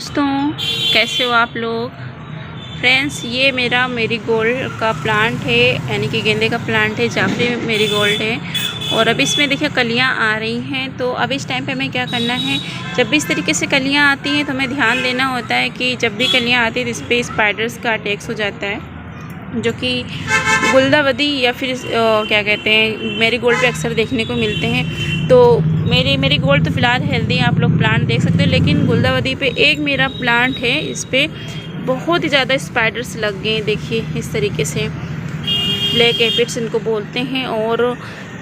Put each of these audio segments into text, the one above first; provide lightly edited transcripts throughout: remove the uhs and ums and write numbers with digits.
दोस्तों, कैसे हो आप लोग। फ्रेंड्स, ये मेरा मेरीगोल्ड का प्लांट है, यानी कि गेंदे का प्लांट है, जाफरी मेरीगोल्ड है। और अब इसमें देखिए कलियां आ रही हैं। तो अब इस टाइम पे हमें क्या करना है, जब भी इस तरीके से कलियां आती हैं तो हमें ध्यान देना होता है कि जब भी कलियां आती है तो इस पर स्पाइडर्स का अटैक्स हो जाता है, जो कि गुलदावदी या फिर क्या कहते हैं मेरीगोल्ड पे अक्सर देखने को मिलते हैं। तो मेरीगोल्ड तो फ़िलहाल हेल्दी है, आप लोग प्लांट देख सकते हो, लेकिन गुलदावदी पे एक मेरा प्लांट है, इस पर बहुत ही ज़्यादा स्पाइडर्स लग गए हैं। देखिए इस तरीके से ब्लैक एपिड्स इनको बोलते हैं। और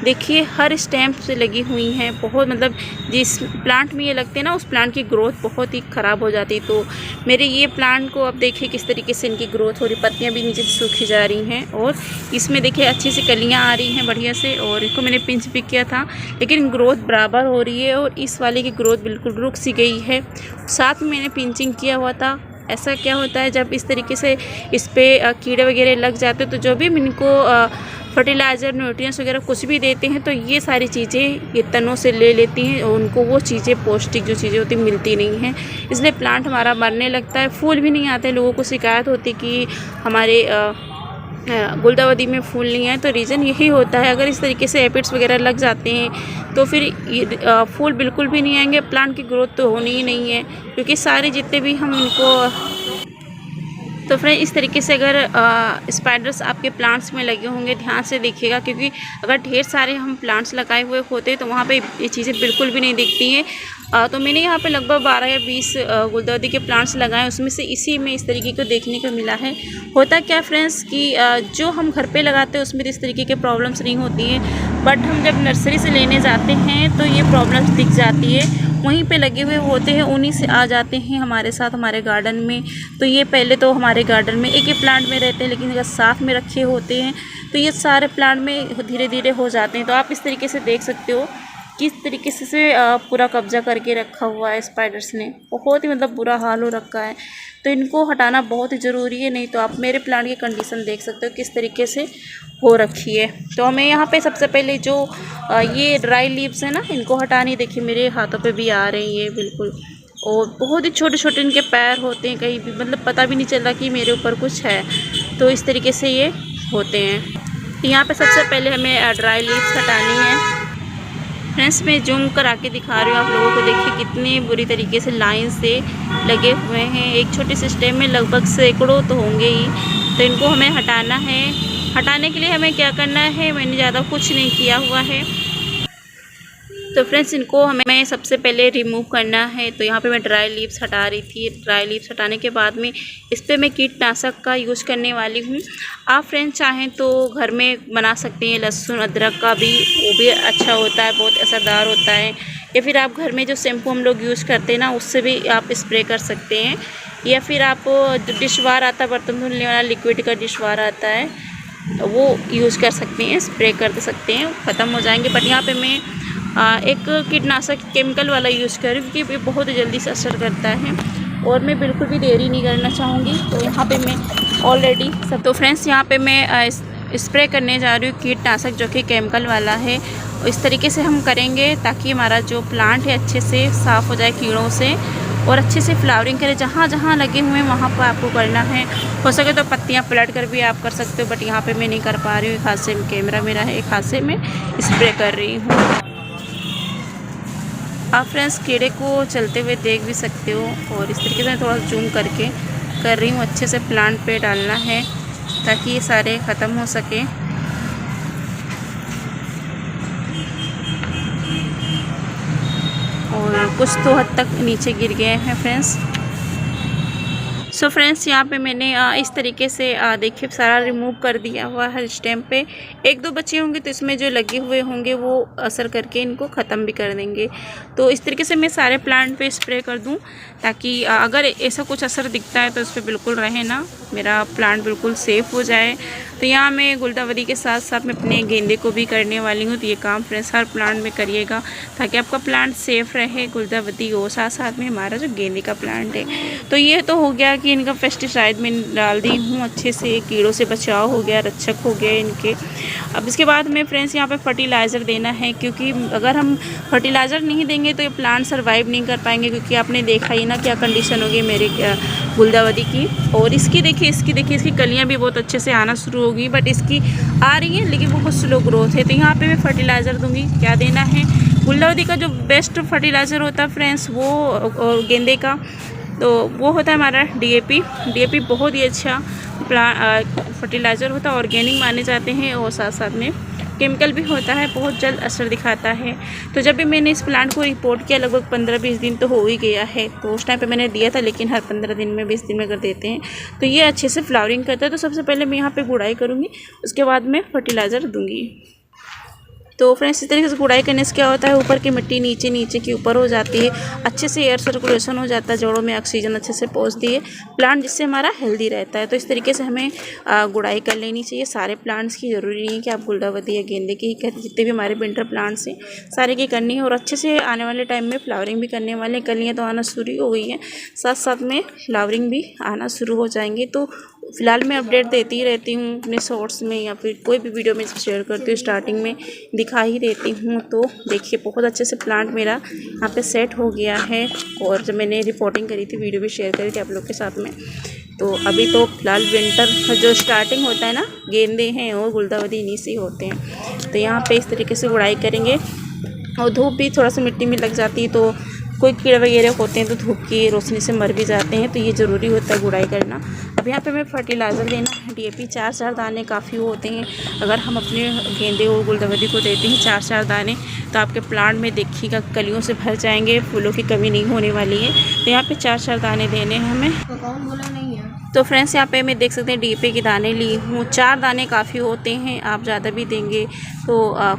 देखिए हर स्टेम से लगी हुई हैं, बहुत मतलब जिस प्लांट में ये लगते हैं ना, उस प्लांट की ग्रोथ बहुत ही ख़राब हो जाती है। तो मेरे ये प्लांट को अब देखिए किस तरीके से इनकी ग्रोथ हो रही, पत्तियां भी नीचे से सूखी जा रही हैं। और इसमें देखिए अच्छी सी कलियां आ रही हैं बढ़िया से। और इसको मैंने पिंच भी किया था, लेकिन ग्रोथ बराबर हो रही है। और इस वाले की ग्रोथ बिल्कुल रुक सी गई है, साथ में मैंने पिंचिंग किया हुआ था। ऐसा क्या होता है, जब इस तरीके से इस पर कीड़े वगैरह लग जाते हैं तो जो भी इनको फर्टिलाइज़र न्यूट्रिएंट्स वगैरह कुछ भी देते हैं तो ये सारी चीज़ें ये तनों से ले लेती हैं और उनको वो चीज़ें पौष्टिक जो चीज़ें होती मिलती नहीं हैं, इसलिए प्लांट हमारा मरने लगता है, फूल भी नहीं आते। लोगों को शिकायत होती कि हमारे गुलदावदी में फूल नहीं आए, तो रीज़न यही होता है। अगर इस तरीके से एपिड्स वगैरह लग जाते हैं तो फिर फूल बिल्कुल भी नहीं आएंगे, प्लांट की ग्रोथ तो होनी ही नहीं है, क्योंकि सारे जितने भी हम इनको तो फ्रेंड इस तरीके से अगर स्पाइडर्स आपके प्लांट्स में लगे होंगे, ध्यान से देखिएगा, क्योंकि अगर ढेर सारे हम प्लांट्स लगाए हुए होते तो वहाँ पे ये चीज़ें बिल्कुल भी नहीं दिखती हैं। तो मैंने यहाँ पे लगभग 12 या 20 गुलदावदी के प्लांट्स लगाए, उसमें से इसी में इस तरीके को देखने को मिला है। होता क्या फ्रेंड्स कि जो हम घर पे लगाते हैं उसमें तो इस तरीके के प्रॉब्लम्स नहीं होती हैं, बट हम जब नर्सरी से लेने जाते हैं तो ये प्रॉब्लम्स दिख जाती है। वहीं पे लगे हुए होते हैं, उन्हीं से आ जाते हैं हमारे साथ हमारे गार्डन में। तो ये पहले तो हमारे गार्डन में एक ही प्लांट में रहते हैं, लेकिन अगर साथ में रखे होते हैं तो ये सारे प्लांट में धीरे धीरे हो जाते हैं। तो आप इस तरीके से देख सकते हो किस तरीके से पूरा कब्जा करके रखा हुआ है स्पाइडर्स ने, बहुत ही मतलब बुरा हाल हो रखा है। तो इनको हटाना बहुत ही ज़रूरी है, नहीं तो आप मेरे प्लांट की कंडीशन देख सकते हो किस तरीके से हो रखी है। तो हमें यहाँ पे सबसे पहले जो ये ड्राई लीव्स है ना, इनको हटानी। देखिए मेरे हाथों पे भी आ रही है बिल्कुल, और बहुत ही छोटे छोटे इनके पैर होते हैं, कहीं भी मतलब पता भी नहीं चलता कि मेरे ऊपर कुछ है। तो इस तरीके से ये होते हैं। यहाँ पे सबसे पहले हमें ड्राई लीव्स हटानी है। फ्रेंड्स मैं जूम करा के दिखा रही हूँ आप लोगों को, देखिए कितनी बुरी तरीके से लाइन से लगे हुए हैं। एक छोटे से स्टेम में लगभग सैकड़ों तो होंगे ही। तो इनको हमें हटाना है। हटाने के लिए हमें क्या करना है, मैंने ज़्यादा कुछ नहीं किया हुआ है। तो फ्रेंड्स इनको हमें सबसे पहले रिमूव करना है। तो यहाँ पे मैं ड्राई लीव्स हटा रही थी। ड्राई लीव्स हटाने के बाद में इस पर मैं कीटनाशक का यूज़ करने वाली हूँ। आप फ्रेंड्स चाहें तो घर में बना सकते हैं, लहसुन अदरक का भी, वो भी अच्छा होता है, बहुत असरदार होता है। या फिर आप घर में जो शैम्पू हम लोग यूज़ करते हैं ना, उससे भी आप स्प्रे कर सकते हैं। या फिर आप जो डिशवार आता है, बर्तन धुलने वाला लिक्विड का डिशवार आता है, वो यूज़ कर सकते हैं, स्प्रे कर सकते हैं, ख़त्म हो जाएंगे। बट यहाँ पे मैं एक कीटनाशक केमिकल वाला यूज़ कर रही हूँ, क्योंकि ये बहुत जल्दी से असर करता है और मैं बिल्कुल भी देरी नहीं करना चाहूँगी। तो यहाँ पे मैं ऑलरेडी सब, तो फ्रेंड्स यहाँ पे मैं स्प्रे करने जा रही हूँ कीटनाशक, जो कि केमिकल वाला है। इस तरीके से हम करेंगे ताकि हमारा जो प्लांट है अच्छे से साफ़ हो जाए कीड़ों से और अच्छे से फ्लावरिंग करे। जहाँ जहाँ लगे हुए हैं वहाँ पर आपको करना है। हो सके तो पत्तियाँ पलट कर भी आप कर सकते हो, बट यहाँ पे मैं नहीं कर पा रही हूँ। एक हाथ से कैमरा मेरा है, एक हाथ से मैं स्प्रे कर रही हूँ। आप फ्रेंड्स कीड़े को चलते हुए देख भी सकते हो, और इस तरीके से थोड़ा जूम करके कर रही हूँ। अच्छे से प्लांट पे डालना है ताकि ये सारे ख़त्म हो सके। और कुछ तो हद तक नीचे गिर गए हैं फ्रेंड्स। सो फ्रेंड्स यहाँ पे मैंने इस तरीके से देखिए सारा रिमूव कर दिया हुआ हर स्टेम पे। एक दो बचे होंगे तो इसमें जो लगे हुए होंगे वो असर करके इनको ख़त्म भी कर देंगे। तो इस तरीके से मैं सारे प्लांट पे स्प्रे कर दूँ, ताकि अगर ऐसा कुछ असर दिखता है तो उस पर बिल्कुल रहे ना, मेरा प्लांट बिल्कुल सेफ़ हो जाए। तो यहाँ मैं गुलदावदी के साथ साथ मैं अपने गेंदे को भी करने वाली हूँ। तो ये काम फ्रेंड्स हर प्लांट में करिएगा ताकि आपका प्लांट सेफ़ रहे, गुलदावदी हो, साथ साथ में हमारा जो गेंदे का प्लांट है। तो ये तो हो गया कि देखिए इनका पेस्टिसाइड में डाल दी हूँ, अच्छे से कीड़ों से बचाव हो गया, रक्षक हो गया इनके। अब इसके बाद में फ्रेंड्स यहाँ पे फर्टिलाइज़र देना है, क्योंकि अगर हम फर्टिलाइज़र नहीं देंगे तो ये प्लांट सर्वाइव नहीं कर पाएंगे, क्योंकि आपने देखा ही ना क्या कंडीशन होगी मेरे गुलदावदी की। और इसकी देखिए इसकी कलियाँ भी बहुत अच्छे से आना शुरू होगी, बट इसकी आ रही हैं लेकिन वो बहुत स्लो ग्रोथ है। तो यहाँ पे मैं फर्टिलाइज़र दूँगी। क्या देना है, गुलदावदी का जो बेस्ट फर्टिलाइज़र होता है फ्रेंड्स वो, और गेंदे का तो वो होता है हमारा डीएपी बहुत ही अच्छा फर्टिलाइज़र होता है, ऑर्गेनिक माने जाते हैं, और साथ साथ में केमिकल भी होता है, बहुत जल्द असर दिखाता है। तो जब भी मैंने इस प्लांट को रिपोर्ट किया, लगभग 15-20 दिन तो हो ही गया है, तो उस टाइम पे मैंने दिया था, लेकिन हर 15 दिन में 20 दिन में कर देते हैं तो ये अच्छे से फ्लावरिंग करता है। तो सबसे पहले मैं यहाँ पे गुड़ाई करूँगी, उसके बाद मैं फर्टिलाइज़र दूँगी। तो फ्रेंड्स इस तरीके से गुड़ाई करने से क्या होता है, ऊपर की मिट्टी नीचे की ऊपर हो जाती है, अच्छे से एयर सर्कुलेशन हो जाता है, जड़ों में ऑक्सीजन अच्छे से पहुंचती है प्लांट, जिससे हमारा हेल्दी रहता है। तो इस तरीके से हमें गुड़ाई कर लेनी चाहिए सारे प्लांट्स की। ज़रूरी नहीं है कि आप गुलदावदी या गेंदे की ही करें, जितने भी हमारे विंटर प्लांट्स हैं सारे की करनी है। और अच्छे से आने वाले टाइम में फ्लावरिंग भी करने वाले, कलियाँ तो आना शुरू हो गई हैं, साथ साथ में फ्लावरिंग भी आना शुरू हो जाएंगी। तो फ़िलहाल मैं अपडेट देती ही रहती हूँ अपने शॉर्ट्स में, या फिर कोई भी वीडियो में शेयर करती हूँ, स्टार्टिंग में दिखा ही देती हूँ। तो देखिए बहुत अच्छे से प्लांट मेरा यहाँ पे सेट हो गया है, और जब मैंने रिपोर्टिंग करी थी, वीडियो भी शेयर करी थी आप लोग के साथ में। तो अभी तो फिलहाल विंटर जो स्टार्टिंग होता है ना, गेंदे हैं और गुलदावदी इन्हीं से होते हैं। तो यहाँ पे इस तरीके से गुड़ाई करेंगे, और धूप भी थोड़ा सा मिट्टी में लग जाती है, तो कोई कीड़े वगैरह होते हैं तो धूप की रोशनी से मर भी जाते हैं, तो ये ज़रूरी होता है गुड़ाई करना। अब यहाँ पे मैं फर्टिलाइज़र देना है, डीएपी 4 दाने काफ़ी होते हैं। अगर हम अपने गेंदे और गुलदावदी को देते हैं 4 दाने, तो आपके प्लांट में देखिएगा कलियों से भर जाएंगे, फूलों की कमी नहीं होने वाली है। तो यहाँ पे 4 दाने देने हैं हमें। तो कौन बोला नहीं है? तो फ्रेंड्स यहाँ पे मैं देख सकते हैं डीएपी के दाने ली हूँ, 4 दाने काफ़ी होते हैं, आप ज़्यादा भी देंगे तो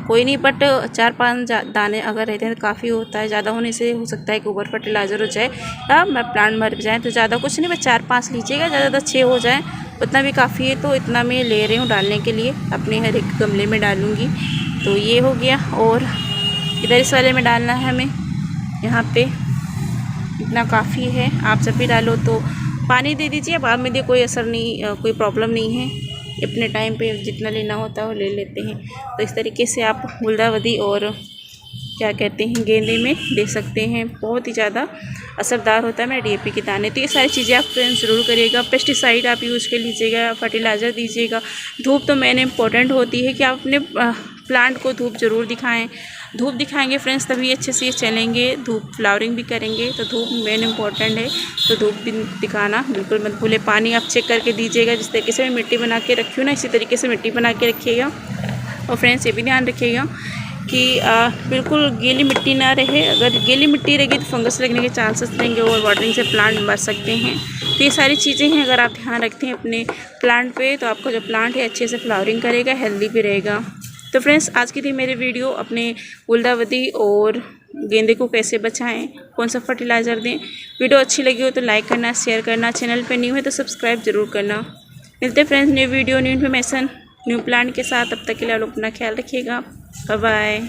कोई नहीं, बट 4-5 दाने अगर रहते हैं तो काफ़ी होता है। ज़्यादा होने से हो सकता है कि ओवर फर्टिलाइज़र हो जाए या प्लांट मर जाए, तो ज़्यादा कुछ नहीं, बस 4-5 लीजिएगा, ज़्यादा 6 हो जाए उतना भी काफ़ी है। तो इतना मैं ले रही हूँ डालने के लिए, अपने हर एक गमले में डालूँगी। तो ये हो गया, और इधर इस वाले में डालना है हमें, यहाँ पे इतना काफ़ी है। आप जब भी डालो तो पानी दे दीजिए, बाद में दे कोई असर नहीं, कोई प्रॉब्लम नहीं है, अपने टाइम पे जितना लेना होता है वो ले लेते हैं। तो इस तरीके से आप गुलदावदी और क्या कहते हैं गेंदे में दे सकते हैं, बहुत ही ज़्यादा असरदार होता है मेरा डीएपी के दाने। तो ये सारी चीज़ें आप फ्रेंड्स ज़रूर करिएगा। पेस्टिसाइड आप यूज़ कर लीजिएगा, फर्टिलाइज़र दीजिएगा। धूप तो मेन इम्पोर्टेंट होती है कि आप अपने प्लांट को धूप ज़रूर दिखाएं। धूप दिखाएंगे फ्रेंड्स तभी अच्छे से चलेंगे, धूप फ्लावरिंग भी करेंगे, तो धूप मेन इम्पोर्टेंट है। तो धूप भी दिखाना बिल्कुल मत भूलें। पानी आप चेक करके दीजिएगा, जिस तरीके से मैं मिट्टी बना के रखी हूँ ना, इसी तरीके से मिट्टी बना के रखिएगा। और फ्रेंड्स ये भी ध्यान रखिएगा कि बिल्कुल गीली मिट्टी ना रहे। अगर गीली मिट्टी रहेगी तो फंगस लगने के चांसेस रहेंगे, और वाटरिंग से प्लांट मर सकते हैं। तो ये सारी चीज़ें हैं, अगर आप ध्यान रखते हैं अपने प्लांट पे, तो आपका जो प्लांट है अच्छे से फ्लावरिंग करेगा, हेल्दी भी रहेगा। तो फ्रेंड्स आज की थी मेरी वीडियो, अपने गुलदावदी और गेंदे को कैसे बचाएं, कौन सा फर्टिलाइज़र दें। वीडियो अच्छी लगी हो तो लाइक करना, शेयर करना, चैनल पे न्यू है तो सब्सक्राइब जरूर करना। मिलते हैं friends new video, new information, new plant के साथ। तब तक के लिए आप लोग अपना ख्याल रखिएगा। Bye bye.